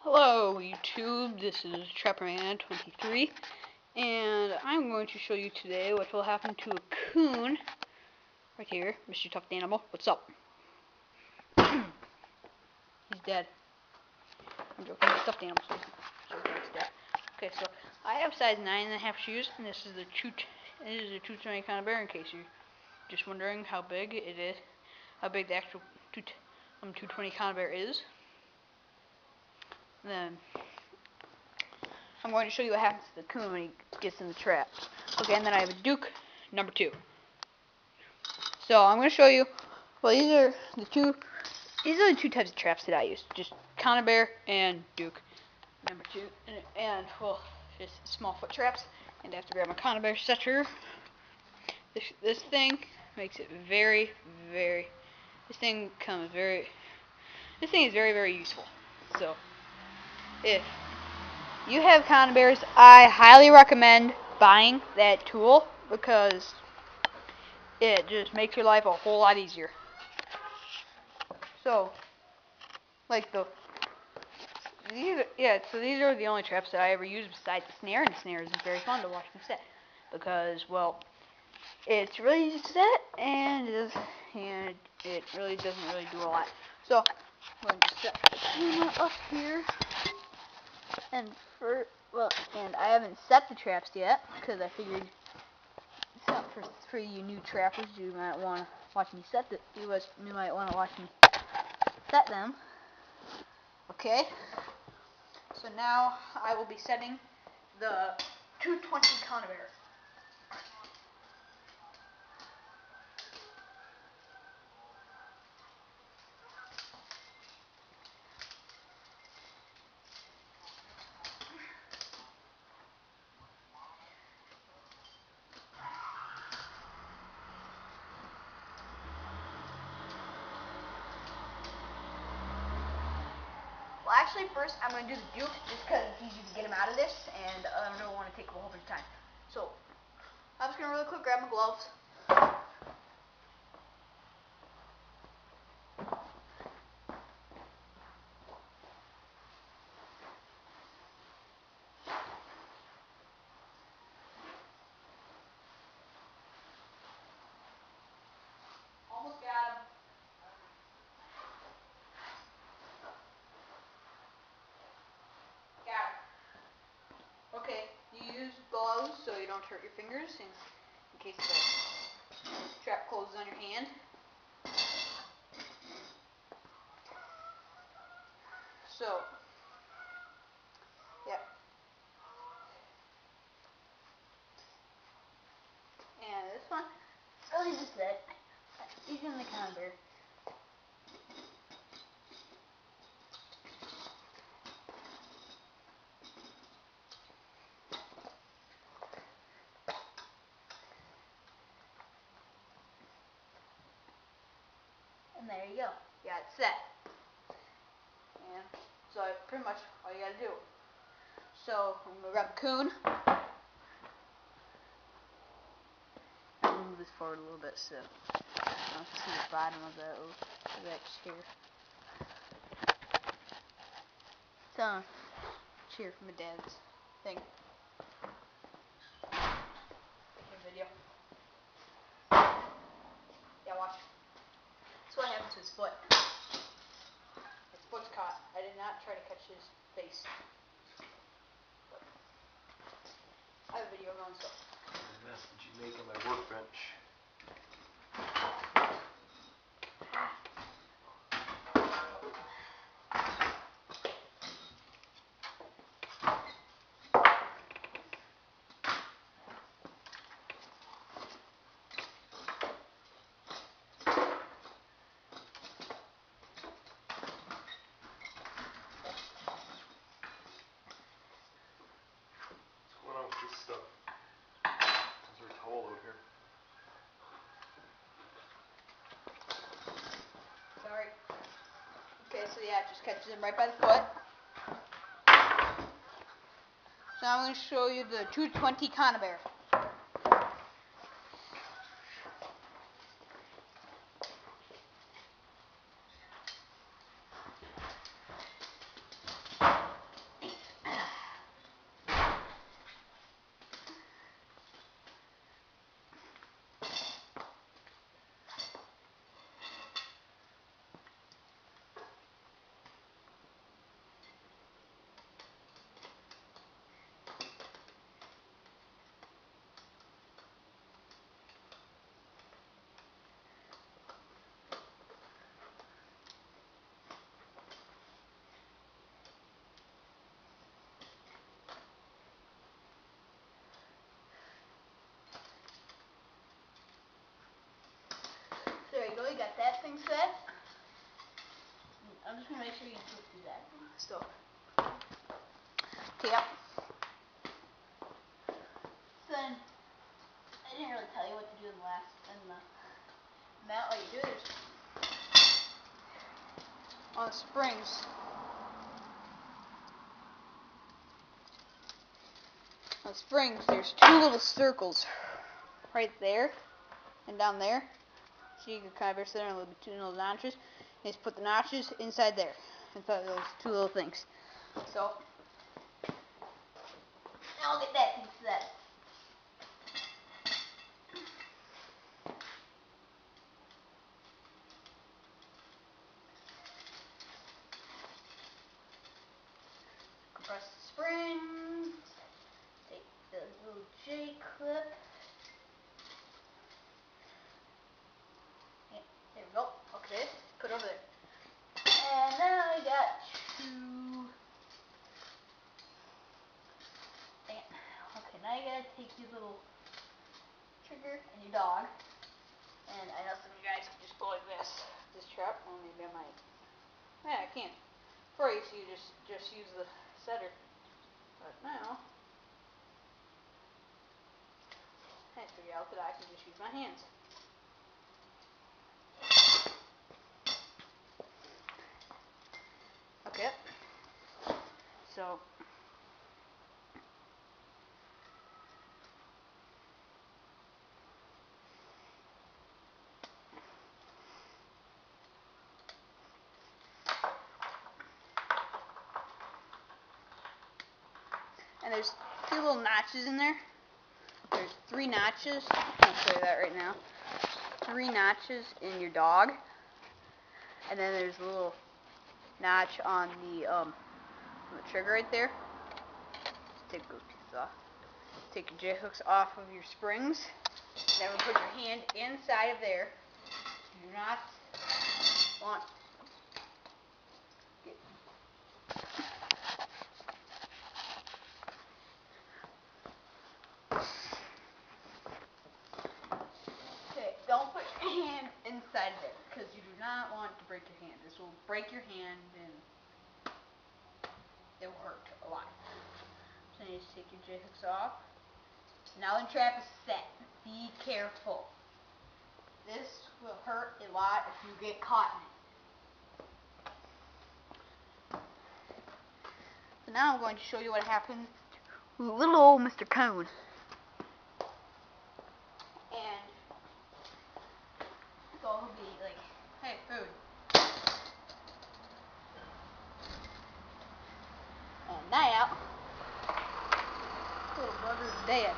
Hello YouTube, this is Trapperman23, and I'm going to show you today what will happen to a coon, right here, Mr. Tuffed Animal. What's up? He's dead. I'm joking, he's stuffed animal, so he's dead. Okay, so I have size 9.5 shoes, and this is the 220 kind of bear, in case you're just wondering how big it is, how big the actual 220 kind of bear is. Then I'm going to show you what happens to the coon when he gets in the trap. Okay, and then I have a Duke number 2. So I'm going to show you. Well, these are the two types of traps that I use. Just conibear and Duke number 2, and well, just small foot traps. And I have to grab my conibear setter. This thing makes it very. This thing is very useful. So if you have conibears, I highly recommend buying that tool because it just makes your life a whole lot easier. So, these are the only traps that I ever use besides the snare, and the snare is very fun to watch me set because, well, it's really easy to set and it really doesn't do a lot. So I'm going to set the camera up here, and I haven't set the traps yet because I figured for you new trappers, you might want to watch me set you might want to watch me set them. Okay. So now I will be setting the 220 conibear. Well, actually, first I'm going to do the Duke just because it's easy to get him out of this, and I don't want to take up a whole bunch of time. So I'm just going to really quick grab my gloves. Almost got him. Got him. Okay, you use gloves so you don't hurt your fingers in case the trap closes on your hand. So, yeah. And this one, really just that. Even the conibear. And there you go. You got it set. And so pretty much all you gotta do. So I'm gonna grab the coon. I'll move this forward a little bit so I don't see the bottom of that chair. It's a chair from my dad's thing. Video. Yeah, watch. That's what happened to his foot. His foot's caught. I did not try to catch his face. But I have a video going, so. The mess that you make on my workbench. This stuff. Is there a towel out here? Sorry. Okay, so yeah, it just catches him right by the foot. So now I'm going to show you the 220 conibear. So, yep. So then, I didn't really tell you what to do in the mat. What you do is on the springs. On the springs, there's two little circles right there and down there. So you can kind of sit in between those notches. And just put the notches inside there, inside those two little things. So now I'll get that thing set. Compress the springs. Take the little J clip. Yeah, there we go. Okay, put it over there. And now I got two. Okay, now you gotta take your little trigger and your dog. And I know some of you guys can just go like this trap. Well, maybe I might. Yeah, I can't. Before I used to just use the setter, but now I figured out that I can just use my hands. Okay. So and there's two little notches in there. There's 3 notches. I'll show you that right now. 3 notches in your dog, and then there's a little notch on the trigger right there. Just take those pieces off. Take your J hooks off of your springs. Then we put your hand inside of there. You do not want get okay, don't put your hand inside there because you do not want to break your hand. This will break your hand and it will hurt a lot. So you just take your J hooks off. Now the trap is set. Be careful. This will hurt a lot if you get caught in it. So now I'm going to show you what happened to little old Mr. Coon. And so he'll be like, hey, food. And now, little brother's dead.